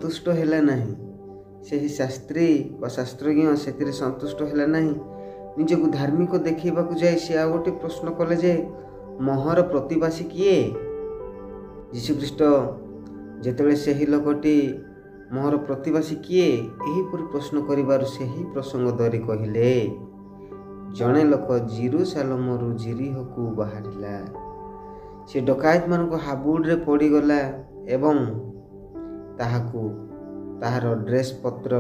ସନ୍ତୁଷ୍ଟ ହେଲା ନାହିଁ। ସେହି ଶାସ୍ତ୍ରୀ ବା ଶାସ୍ତ୍ରଜ୍ଞ ସେଥିରେ ସନ୍ତୁଷ୍ଟ ହେଲା ନାହିଁ। ନିଜକୁ ଧାର୍ମିକ ଦେଖାଇବାକୁ ଯାଇ ସେ ଆଉ ଗୋଟେ ପ୍ରଶ୍ନ କଲେ ଯେ ମୋହର ପ୍ରତିବାସୀ କିଏ? ଯୀଶୁଖ୍ରୀଷ୍ଟ ଯେତେବେଳେ ସେହି ଲୋକଟି ମୋହର ପ୍ରତିବାସୀ କିଏ ଏହିପରି ପ୍ରଶ୍ନ କରିବାରୁ ସେହି ପ୍ରସଙ୍ଗ ଧରି କହିଲେ, ଜଣେ ଲୋକ ଜେରୁସାଲେମରୁ ଜେରିହୋକୁ ବାହାରିଲା। ସେ ଡକାୟତମାନଙ୍କ ହାବୁଡ଼ରେ ପଡ଼ିଗଲା ଏବଂ ତାହାକୁ ତାହାର ଡ୍ରେସ୍ ପତ୍ର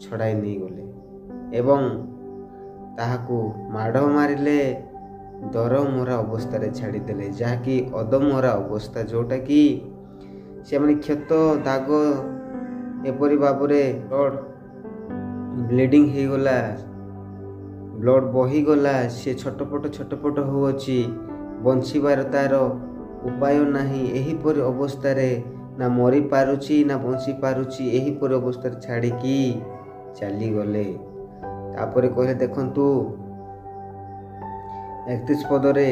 ଛଡ଼ାଇ ନେଇଗଲେ ଏବଂ ତାହାକୁ ମାଡ଼ ମାରିଲେ, ଦରମରା ଅବସ୍ଥାରେ ଛାଡ଼ିଦେଲେ, ଯାହାକି ଅଧମରା ଅବସ୍ଥା, ଯେଉଁଟାକି ସେମାନେ କ୍ଷତ ଦାଗ ଏପରି ଭାବରେ ବ୍ଲିଡ଼ିଂ ହେଇଗଲା, ବ୍ଲଡ଼ ବହିଗଲା, ସେ ଛଟପଟ ହେଉଅଛି, ବଞ୍ଚିବାର ତାର ଉପାୟ ନାହିଁ। ଏହିପରି ଅବସ୍ଥାରେ ନା ମରିପାରୁଛି ନା ବଞ୍ଚି ପାରୁଛି, ଏହିପରି ଅବସ୍ଥାରେ ଛାଡ଼ିକି ଚାଲିଗଲେ। ତାପରେ କହିଲେ, ଦେଖନ୍ତୁ 31 ପଦରେ,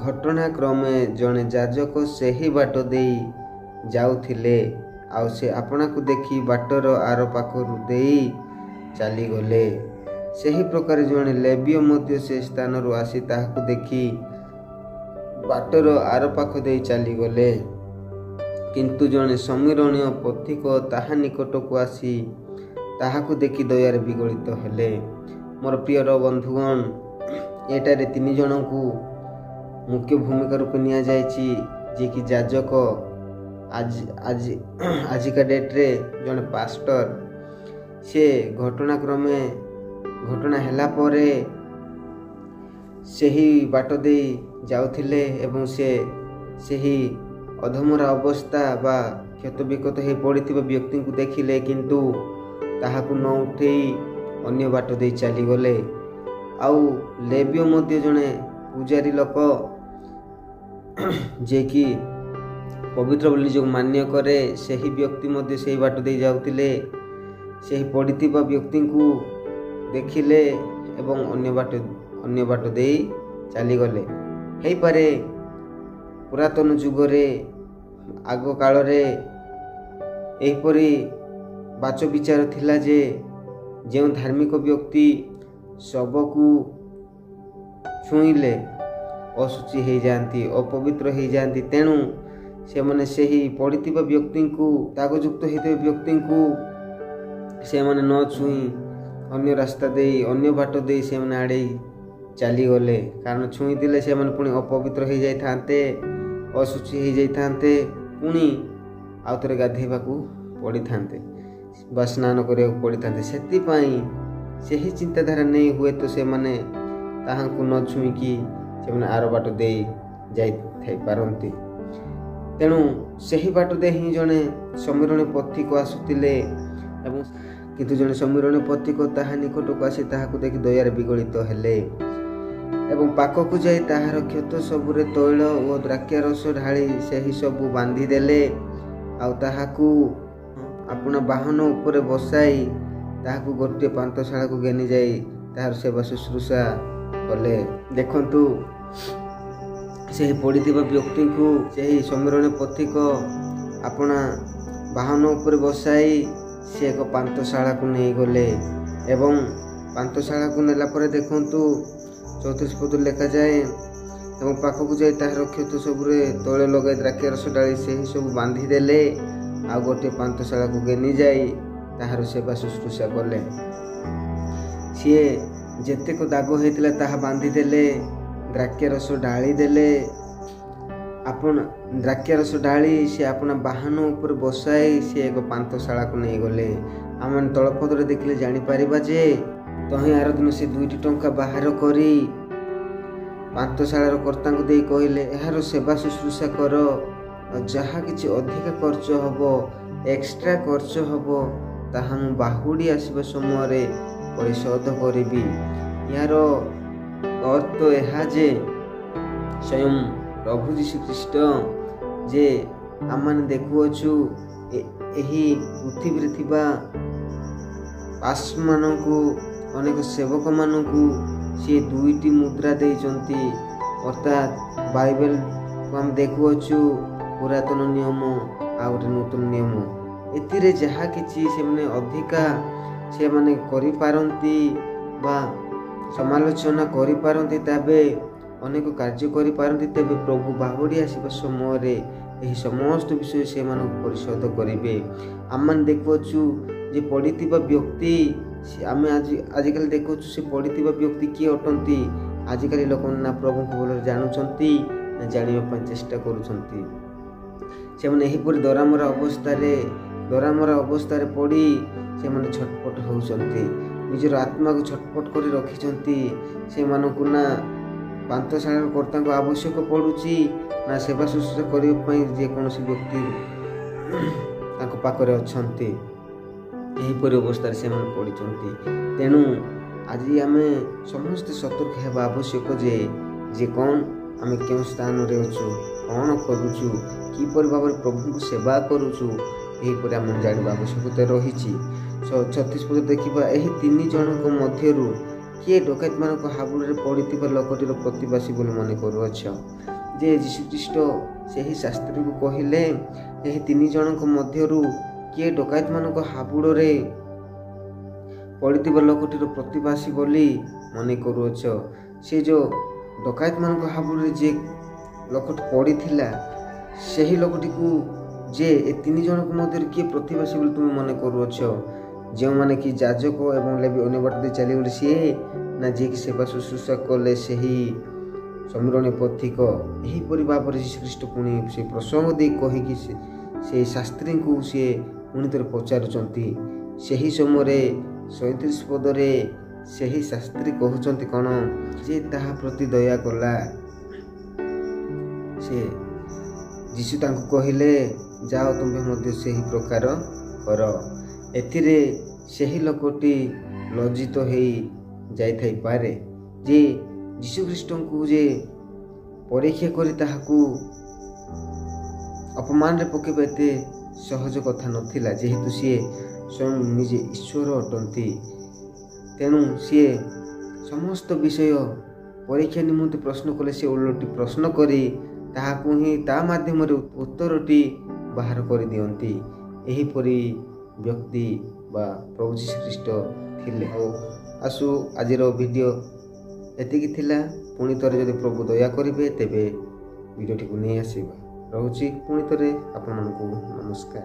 ଘଟଣାକ୍ରମେ ଜଣେ ଯାଜକ ସେହି ବାଟ ଦେଇ ଯାଉଥିଲେ, ଆଉ ସେ ଆପଣାକୁ ଦେଖି ବାଟର ଆର ପାଖରୁ ଦେଇ ଚାଲିଗଲେ। ସେହି ପ୍ରକାର ଜଣେ ଲେବୀୟ ମଧ୍ୟ ସେ ସ୍ଥାନରୁ ଆସି ତାହାକୁ ଦେଖି ବାଟର ଆର ପାଖ ଦେଇ ଚାଲିଗଲେ। କିନ୍ତୁ ଜଣେ ସମୀରଣୀୟ ପଥିକ ତାହା ନିକଟକୁ ଆସି ତାହାକୁ ଦେଖି ଦୟାରେ ବିଗଳିତ ହେଲେ। ମୋର ପ୍ରିୟର ବନ୍ଧୁଗଣ, ଏଠାରେ 3 ଜଣଙ୍କୁ ମୁଖ୍ୟ ଭୂମିକା ରୂପେ ନିଆଯାଇଛି, ଯିଏକି ଯାଜକ, ଆଜିକା ଡେଟ୍ରେ ଜଣେ ପାଷ୍ଟର। ସେ ଘଟଣା ହେଲା ପରେ ସେହି ବାଟ ଦେଇ ଯାଉଥିଲେ ଏବଂ ସେ ସେହି ଅଧମରା ଅବସ୍ଥା ବା କ୍ଷତବିକ୍ଷତ ହୋଇ ପଡ଼ିଥିବା ବ୍ୟକ୍ତିଙ୍କୁ ଦେଖିଲେ, କିନ୍ତୁ ତାହାକୁ ନ ଉଠେଇ ଅନ୍ୟ ବାଟ ଦେଇ ଚାଲିଗଲେ। ଆଉ ଲେବୀୟ ମଧ୍ୟ ଜଣେ ପୂଜାରୀ ଲୋକ, ଯିଏକି ପବିତ୍ର ବୋଲି ନିଜକୁ ମାନ୍ୟ କରେ, ସେହି ବ୍ୟକ୍ତି ମଧ୍ୟ ସେହି ବାଟ ଦେଇ ଯାଉଥିଲେ। ସେହି ପଡ଼ିଥିବା ବ୍ୟକ୍ତିଙ୍କୁ ଦେଖିଲେ ଏବଂ ଅନ୍ୟ ବାଟ ଦେଇ ଚାଲିଗଲେ। ହେଇପାରେ ପୁରାତନ ଯୁଗରେ, ଆଗ କାଳରେ ଏହିପରି ବାଚ ବିଚାର ଥିଲା ଯେ ଯେଉଁ ଧାର୍ମିକ ବ୍ୟକ୍ତି ଶବକୁ ଛୁଇଁଲେ ଅଶୁଚି ହେଇଯାଆନ୍ତି, ଅପବିତ୍ର ହେଇଯାଆନ୍ତି। ତେଣୁ ସେମାନେ ସେହି ପଡ଼ିଥିବା ବ୍ୟକ୍ତିଙ୍କୁ, ଦାଗଯୁକ୍ତ ହୋଇଥିବା ବ୍ୟକ୍ତିଙ୍କୁ ସେମାନେ ନ ଛୁଇଁ ଅନ୍ୟ ରାସ୍ତା ଦେଇ, ଅନ୍ୟ ବାଟ ଦେଇ ସେମାନେ ଆଡ଼େଇ ଚାଲିଗଲେ। କାରଣ ଛୁଇଁଥିଲେ ସେମାନେ ପୁଣି ଅପବିତ୍ର ହେଇଯାଇଥାନ୍ତେ, ଅଶୁଚି ହେଇଯାଇଥାନ୍ତେ, ପୁଣି ଆଉ ଥରେ ଗାଧୋଇବାକୁ ପଡ଼ିଥାନ୍ତେ ବା ସ୍ନାନ କରିବାକୁ ପଡ଼ିଥାନ୍ତେ। ସେଥିପାଇଁ ସେହି ଚିନ୍ତାଧାରା ନେଇ ହୁଏତ ସେମାନେ ତାହାଙ୍କୁ ନ ଛୁଇଁକି ସେମାନେ ଆର ବାଟ ଦେଇ ଯାଇଥାଇପାରନ୍ତି। ତେଣୁ ସେହି ବାଟ ଦେଇ ହିଁ ଜଣେ ସମୀରଣୀ ପଥିକ ଆସୁଥିଲେ ଏବଂ କିନ୍ତୁ ଜଣେ ସମୀରଣୀ ପଥିକ ତାହା ନିକଟକୁ ଆସି ତାହାକୁ ଦେଖି ଦୟାରେ ବିଗଳିତ ହେଲେ ଏବଂ ପାଖକୁ ଯାଇ ତାହାର କ୍ଷତ ସବୁରେ ତୈଳ ଓ ଦ୍ରାକ୍ଷାରସ ଢାଳି ସେହି ସବୁ ବାନ୍ଧିଦେଲେ। ଆଉ ତାହାକୁ ଆପଣା ବାହନ ଉପରେ ବସାଇ ତାହାକୁ ଗୋଟିଏ ପାନ୍ଥଶାଳାକୁ ଘେନି ଯାଇ ତାହାର ସେବା ଶୁଶ୍ରୂଷା କଲେ। ଦେଖନ୍ତୁ, ସେହି ପଡ଼ିଥିବା ବ୍ୟକ୍ତିଙ୍କୁ ସେହି ସମୀରଣୀ ପଥିକ ଆପଣା ବାହନ ଉପରେ ବସାଇ ସେ ଏକ ପାନ୍ଥଶାଳାକୁ ନେଇଗଲେ ଏବଂ ପାନ୍ଥଶାଳାକୁ ନେଲା ପରେ ଦେଖନ୍ତୁ 34 ପଦରେ ଲେଖାଯାଏ, ଏବଂ ପାଖକୁ ଯାଇ ତାହାର କ୍ଷତ ସବୁରେ ତୈଳ ଲଗାଇ ଦ୍ରାକ୍ଷାରସ ଢାଳି ସେହି ସବୁ ବାନ୍ଧିଦେଲେ। ଆଉ ଗୋଟିଏ ପାନ୍ଥଶାଳାକୁ ଘେନି ଯାଇ ତାହାର ସେବା ଶୁଶ୍ରୂଷା କଲେ। ସିଏ ଯେତେକ ଦାଗ ହେଇଥିଲା ତାହା ବାନ୍ଧିଦେଲେ, ଦ୍ରାକ୍ଷାରସ ଢାଳିଦେଲେ। ଦ୍ରାକ୍ଷାରସ ଢାଳି ସେ ଆପଣା ବାହନ ଉପରେ ବସାଇ ସେ ଏକ ପାନ୍ଥଶାଳାକୁ ନେଇଗଲେ। ଆମେ ତଳପଦରେ ଦେଖିଲେ ଜାଣିପାରିବା ଯେ ତହିଁ ଆର ଦିନ ସେ 2ଟି ଟଙ୍କା ବାହାର କରି ପାନ୍ଥଶାଳାର କର୍ତ୍ତାଙ୍କୁ ଦେଇ କହିଲେ, ଏହାର ସେବା ଶୁଶ୍ରୂଷା କର, ଯାହା କିଛି ଅଧିକା ଖର୍ଚ୍ଚ ହେବ, ଏକ୍ସଟ୍ରା ଖର୍ଚ୍ଚ ହେବ, ତାହା ମୁଁ ବାହୁଡ଼ି ଆସିବା ସମୟରେ ପରିଶୋଧ କରିବି। ଏହାର ଅର୍ଥ ଏହା ଯେ ସ୍ୱୟଂ ପ୍ରଭୁ ଯୀଶୁଖ୍ରୀଷ୍ଟ ଯେ ଆମମାନେ ଦେଖୁଅଛୁ ଏହି ପୃଥିବୀରେ ଥିବା ପାଷ୍ଟରମାନଙ୍କୁ, ଅନେକ ସେବକମାନଙ୍କୁ ସିଏ 2ଟି ମୁଦ୍ରା ଦେଇଛନ୍ତି। ଅର୍ଥାତ୍ ବାଇବେଲକୁ ଆମେ ଦେଖୁଅଛୁ ପୁରାତନ ନିୟମ ଆଉ ଗୋଟେ ନୂତନ ନିୟମ। ଏଥିରେ ଯାହା କିଛି ସେମାନେ ଅଧିକା ସେମାନେ କରିପାରନ୍ତି ବା ସମାଲୋଚନା କରିପାରନ୍ତି, ତେବେ ଅନେକ କାର୍ଯ୍ୟ କରିପାରନ୍ତି, ତେବେ ପ୍ରଭୁ ବାହୁଡ଼ି ଆସିବା ସମୟରେ ଏହି ସମସ୍ତ ବିଷୟ ସେମାନଙ୍କୁ ପରିଶୋଧ କରିବେ। ଆମମାନେ ଦେଖୁଅଛୁ ଯେ ପଡ଼ିଥିବା ବ୍ୟକ୍ତି, ଆମେ ଆଜିକାଲି ଦେଖୁଛୁ ସେ ପଡ଼ିଥିବା ବ୍ୟକ୍ତି କିଏ ଅଟନ୍ତି। ଆଜିକାଲି ଲୋକମାନେ ନା ପ୍ରଭୁଙ୍କୁ ଭଲରେ ଜାଣୁଛନ୍ତି ନା ଜାଣିବା ପାଇଁ ଚେଷ୍ଟା କରୁଛନ୍ତି। ସେମାନେ ଏହିପରି ଦରାମରା ଅବସ୍ଥାରେ ପଡ଼ି ସେମାନେ ଛଟପଟ ହେଉଛନ୍ତି, ନିଜର ଆତ୍ମାକୁ ଛଟପଟ କରି ରଖିଛନ୍ତି। ସେମାନଙ୍କୁ ନା ପାନ୍ଥଶାଳାର କର୍ତ୍ତାଙ୍କ ଆବଶ୍ୟକ ପଡ଼ୁଛି, ନା ସେବା ଶୁଶ୍ରୂଷା କରିବା ପାଇଁ ଯେକୌଣସି ବ୍ୟକ୍ତି ତାଙ୍କ ପାଖରେ ଅଛନ୍ତି। ଏହିପରି ଅବସ୍ଥାରେ ସେମାନେ ପଡ଼ିଛନ୍ତି। ତେଣୁ ଆଜି ଆମେ ସମସ୍ତେ ସତର୍କ ହେବା ଆବଶ୍ୟକ ଯେ କ'ଣ ଆମେ କେଉଁ ସ୍ଥାନରେ ଅଛୁ, କ'ଣ କରୁଛୁ, କିପରି ଭାବରେ ପ୍ରଭୁଙ୍କୁ ସେବା କରୁଛୁ, ଏହିପରି ଆମେ ଜାଣିବା ଆବଶ୍ୟକତା ରହିଛି। 36 ପଦ ଦେଖିବା, ଏହି 3 ଜଣଙ୍କ ମଧ୍ୟରୁ କିଏ ଡକାୟତମାନଙ୍କ ହାବୁଡ଼ରେ ପଡ଼ିଥିବା ଲୋକଟିର ପ୍ରତିବାସୀ ବୋଲି ମନେ କରୁଅଛ? ଯେ ଯୀଶୁଖ୍ରୀଷ୍ଟ ସେହି ଶାସ୍ତ୍ରୀକୁ କହିଲେ, ଏହି 3 ଜଣଙ୍କ ମଧ୍ୟରୁ କିଏ ଡକାୟତମାନଙ୍କ ହାବୁଡ଼ରେ ପଡ଼ିଥିବା ଲୋକଟିର ପ୍ରତିବାସୀ ବୋଲି ମନେ କରୁଅଛ? ସେ ଯେଉଁ ଡକାୟତମାନଙ୍କ ହାବୁଡ଼ରେ ଯେ ଲୋକଟି ପଡ଼ିଥିଲା, ସେହି ଲୋକଟିକୁ ଯେ ଏ 3 ଜଣଙ୍କ ମଧ୍ୟରୁ କିଏ ପ୍ରତିବାସୀ ବୋଲି ତୁମେ ମନେ କରୁଅଛ? ଯେଉଁମାନେ କି ଯାଜକ ଏବଂ ଲେବୀ ଅନ୍ୟ ବାଟ ଦେଇ ଚାଲିଗଲେ ସିଏ, ନା ଯିଏକି ସେବା ଶୁଶ୍ରୂଷା କଲେ ସେହି ସମରଣୀୟ ପଥିକ? ଏହିପରି ଭାବରେ ଯୀଶୁଖ୍ରୀଷ୍ଟ ପୁଣି ସେ ପ୍ରସଙ୍ଗ ଦେଇ କହିକି ସେହି ଶାସ୍ତ୍ରୀଙ୍କୁ ସିଏ ପୁଣି ଥରେ ପଚାରୁଛନ୍ତି। ସେହି ସମୟରେ 37 ପଦରେ ସେହି ଶାସ୍ତ୍ରୀ କହୁଛନ୍ତି କ'ଣ, ଯେ ତାହା ପ୍ରତି ଦୟା କଲା। ସେ ଯୀଶୁ ତାଙ୍କୁ କହିଲେ, ଯାଅ ତୁମେ ମଧ୍ୟ ସେହି ପ୍ରକାର କର। ଏଥିରେ ସେହି ଲୋକଟି ଲଜ୍ଜିତ ହେଇ ଯାଇଥାଇପାରେ ଯେ ଯୀଶୁଖ୍ରୀଷ୍ଟଙ୍କୁ ଯେ ପରୀକ୍ଷା କରି ତାହାକୁ ଅପମାନରେ ପକାଇବା ଏତେ ସହଜ କଥା ନଥିଲା, ଯେହେତୁ ସିଏ ସ୍ୱୟଂ ନିଜେ ଈଶ୍ୱର ଅଟନ୍ତି। ତେଣୁ ସିଏ ସମସ୍ତ ବିଷୟ ପରୀକ୍ଷା ନିମନ୍ତେ ପ୍ରଶ୍ନ କଲେ ସେ ଓଲଟି ପ୍ରଶ୍ନ କରି ତାହାକୁ ହିଁ ତା ମାଧ୍ୟମରେ ଉତ୍ତରଟି ବାହାର କରିଦିଅନ୍ତି। ଏହିପରି ବ୍ୟକ୍ତି ବା ପ୍ରଭୁ ଯୀଶୁଖ୍ରୀଷ୍ଟ ଥିଲେ। ଆସୁ ଆଜିର ଭିଡ଼ିଓ ଏତିକି ଥିଲା। ପୁଣି ଥରେ ଯଦି ପ୍ରଭୁ ଦୟା କରିବେ ତେବେ ଭିଡ଼ିଓଟିକୁ ନେଇ ଆସିବା। ରହୁଛି ପୁଣି ଥରେ ଆପଣମାନଙ୍କୁ ନମସ୍କାର।